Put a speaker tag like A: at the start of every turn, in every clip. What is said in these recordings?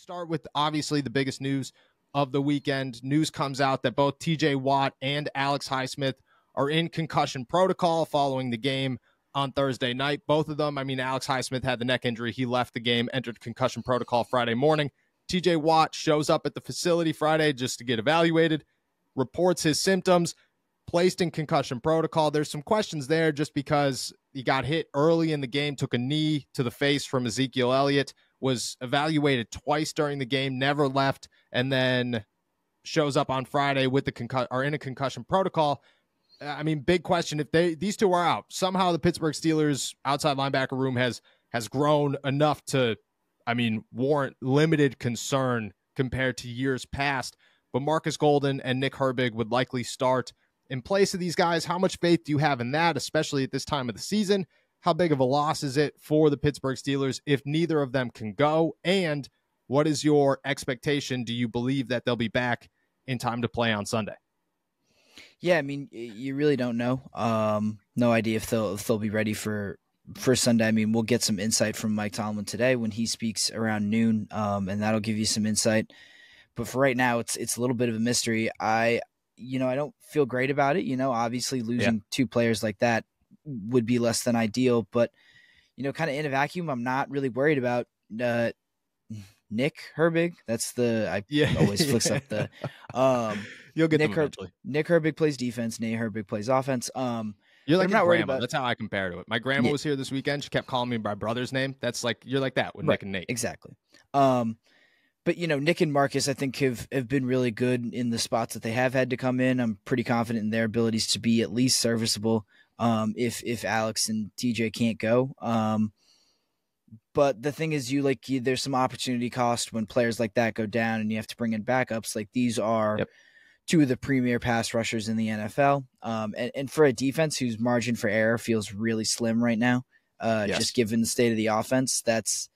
A: Start with obviously the biggest news of the weekend. News comes out that both TJ Watt and Alex Highsmith are in concussion protocol following the game on Thursday night. Both of them, Alex Highsmith had the neck injury. He left the game, entered concussion protocol Friday morning. TJ Watt shows up at the facility Friday just to get evaluated, reports his symptoms, placed in concussion protocol. There's some questions there just because he got hit early in the game, took a knee to the face from Ezekiel Elliott, was evaluated twice during the game, never left, and then shows up on Friday with the in a concussion protocol. Big question. If these two are out, somehow the Pittsburgh Steelers outside linebacker room has grown enough to, warrant limited concern compared to years past. But Marcus Golden and Nick Herbig would likely start in place of these guys. How much faith do you have in that, especially at this time of the season? How big of a loss is it for the Pittsburgh Steelers if neither of them can go? And what is your expectation? Do you believe that they'll be back in time to play on Sunday?
B: Yeah, you really don't know. No idea if they'll be ready for Sunday. We'll get some insight from Mike Tomlin today when he speaks around noon, and that'll give you some insight. But for right now, it's a little bit of a mystery. I don't feel great about it. Obviously losing two players like that would be less than ideal, but kind of in a vacuum, I'm not really worried about Nick Herbig. That's always flicks up the
A: you'll get Nick eventually.
B: Nick Herbig plays defense, Nate Herbig plays offense.
A: You're like my grandma. That's how I compare to it. My grandma was here this weekend. She kept calling me my brother's name. That's like you're like that with Nick and Nate.
B: Exactly. But Nick and Marcus, I think, have been really good in the spots that they have had to come in. I'm pretty confident in their abilities to be at least serviceable if Alex and TJ can't go. But the thing is, there's some opportunity cost when players like that go down and you have to bring in backups. Like these are two of the premier pass rushers in the NFL. And for a defense whose margin for error feels really slim right now, just given the state of the offense, that's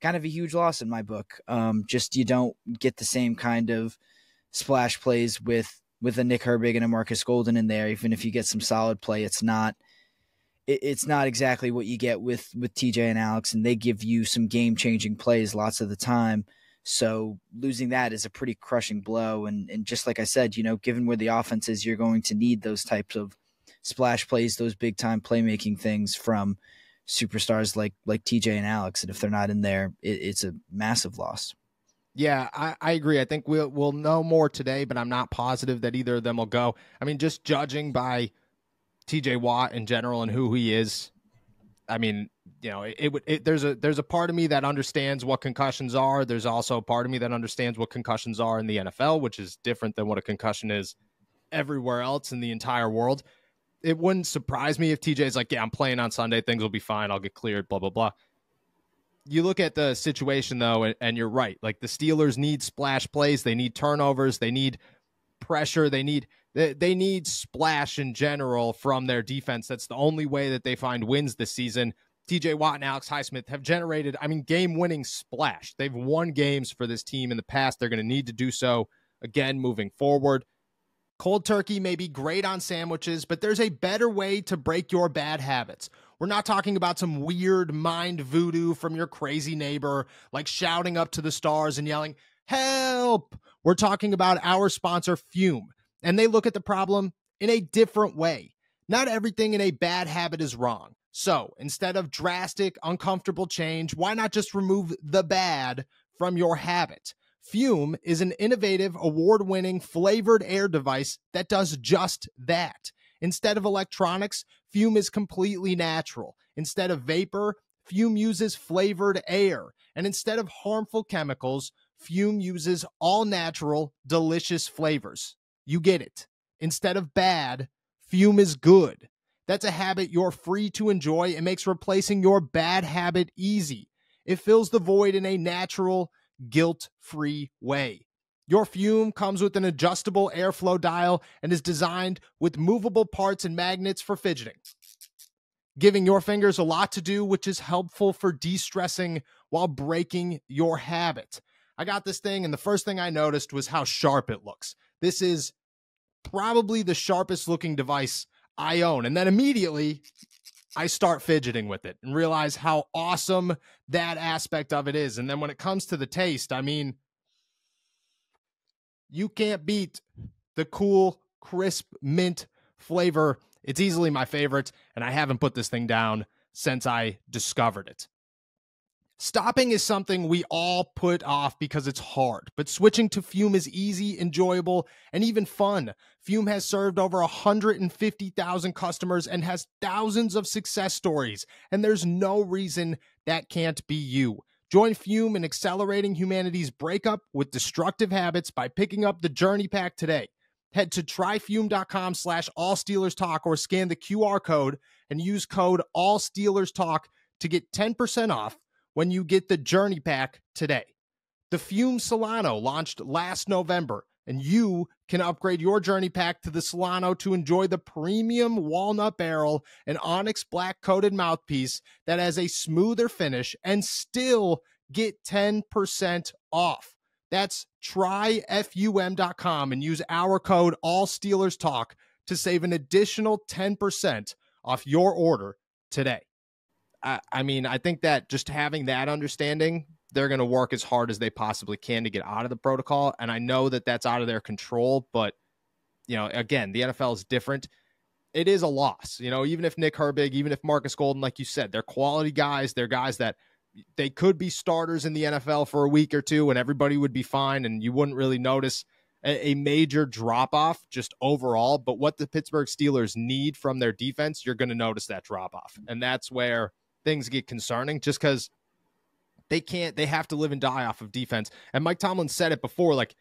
B: kind of a huge loss in my book. You don't get the same kind of splash plays with a Nick Herbig and a Marcus Golden in there. Even if you get some solid play, it's not exactly what you get with TJ and Alex, and they give you some game-changing plays lots of the time. So losing that is a pretty crushing blow. And just like I said, given where the offense is, you're going to need those types of splash plays, those big-time playmaking things from superstars like TJ and Alex. And if they're not in there, it's a massive loss.
A: Yeah, I agree. I think we'll know more today, but I'm not positive that either of them will go. Just judging by TJ Watt in general and who he is, there's a part of me that understands what concussions are. There's also a part of me that understands what concussions are in the NFL, which is different than what a concussion is everywhere else in the entire world. It wouldn't surprise me if TJ's like, yeah, I'm playing on Sunday. Things will be fine. I'll get cleared, blah, blah, blah. You look at the situation, though, and you're right. Like the Steelers need splash plays. They need turnovers. They need pressure. They need splash in general from their defense. That's the only way that they find wins this season. TJ Watt and Alex Highsmith have generated, game-winning splash. They've won games for this team in the past. They're going to need to do so again moving forward. Cold turkey may be great on sandwiches, but there's a better way to break your bad habits. We're not talking about some weird mind voodoo from your crazy neighbor, like shouting up to the stars and yelling, "Help!" We're talking about our sponsor, Fume, and they look at the problem in a different way. Not everything in a bad habit is wrong. So instead of drastic, uncomfortable change, why not just remove the bad from your habit? Fume is an innovative, award-winning flavored air device that does just that. Instead of electronics, Fume is completely natural. Instead of vapor, Fume uses flavored air. And instead of harmful chemicals, Fume uses all-natural, delicious flavors. You get it. Instead of bad, Fume is good. That's a habit you're free to enjoy and makes replacing your bad habit easy. It fills the void in a natural, guilt-free way. Your Fume comes with an adjustable airflow dial and is designed with movable parts and magnets for fidgeting, giving your fingers a lot to do, which is helpful for de-stressing while breaking your habit. I got this thing, and the first thing I noticed was how sharp it looks. This is probably the sharpest looking device I own. And then immediately I start fidgeting with it and realize how awesome that aspect of it is. And then when it comes to the taste, I mean, you can't beat the cool, crisp mint flavor. It's easily my favorite, and I haven't put this thing down since I discovered it. Stopping is something we all put off because it's hard, but switching to Fume is easy, enjoyable, and even fun. Fume has served over 150,000 customers and has thousands of success stories, and there's no reason that can't be you. Join Fume in accelerating humanity's breakup with destructive habits by picking up the Journey Pack today. Head to tryfume.com/allsteelerstalk or scan the QR code and use code allsteelerstalk to get 10% off when you get the Journey Pack today. The Fume Solano launched last November, and you can upgrade your Journey Pack to the Solano to enjoy the premium walnut barrel and onyx black coated mouthpiece that has a smoother finish and still get 10% off. That's tryfum.com and use our code AllSteelersTalk to save an additional 10% off your order today. I mean, I think that just having that understanding, they're going to work as hard as they possibly can to get out of the protocol. And I know that that's out of their control, but, you know, again, the NFL is different. It is a loss, you know, even if Nick Herbig, even if Marcus Golden, like you said, they're quality guys. They're guys that they could be starters in the NFL for a week or two and everybody would be fine. And you wouldn't really notice a major drop off just overall. But what the Pittsburgh Steelers need from their defense, you're going to notice that drop off. And that's where things get concerning, just because they have to live and die off of defense. And Mike Tomlin said it before, like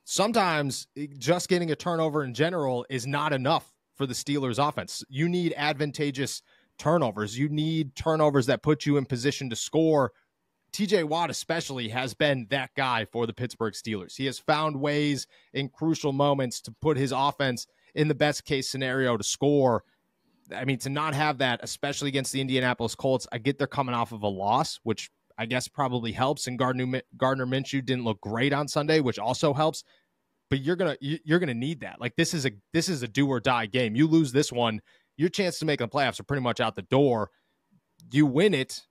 A: sometimes just getting a turnover in general is not enough for the Steelers offense. You need advantageous turnovers. You need turnovers that put you in position to score. TJ Watt especially has been that guy for the Pittsburgh Steelers. He has found ways in crucial moments to put his offense in the best case scenario to score. I mean, to not have that, especially against the Indianapolis Colts, I get they're coming off of a loss, which I guess probably helps. And Gardner Minshew didn't look great on Sunday, which also helps. But you're gonna need that. Like this is a do or die game. You lose this one, your chance to make the playoffs are pretty much out the door. You win it,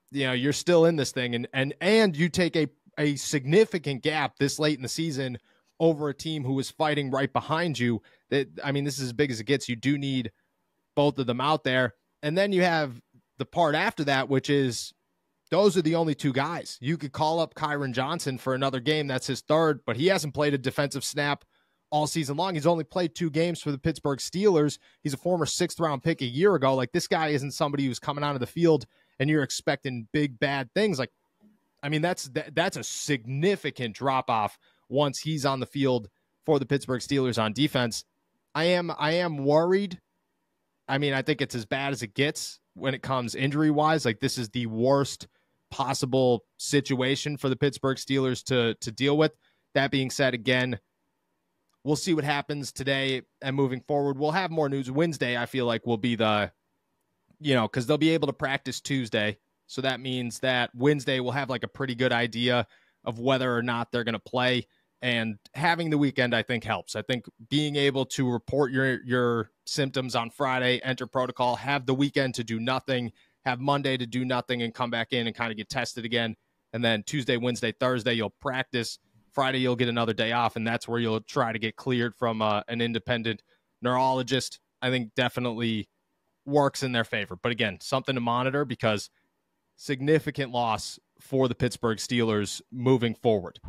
A: you know, you're still in this thing, and you take a significant gap this late in the season over a team who is fighting right behind you. That, I mean, this is as big as it gets. You do need both of them out there. And then you have the part after that, which is those are the only two guys. You could call up Kyron Johnson for another game. That's his third, but he hasn't played a defensive snap all season long. He's only played 2 games for the Pittsburgh Steelers. He's a former 6th round pick a year ago. Like, this guy isn't somebody who's coming out of the field and you're expecting big, bad things. Like, I mean, that's a significant drop off once he's on the field for the Pittsburgh Steelers on defense. I am worried. I mean, I think it's as bad as it gets when it comes injury-wise. Like, this is the worst possible situation for the Pittsburgh Steelers to deal with. That being said, again, we'll see what happens today and moving forward. We'll have more news. Wednesday, I feel like, will be the, you know, because they'll be able to practice Tuesday. So that means that Wednesday we'll have like a pretty good idea of whether or not they're going to play. And having the weekend, I think, helps. I think being able to report your symptoms on Friday, enter protocol, have the weekend to do nothing, have Monday to do nothing and come back in and kind of get tested again. And then Tuesday, Wednesday, Thursday, you'll practice. Friday, you'll get another day off, and that's where you'll try to get cleared from an independent neurologist. I think definitely works in their favor. But again, something to monitor because significant loss for the Pittsburgh Steelers moving forward.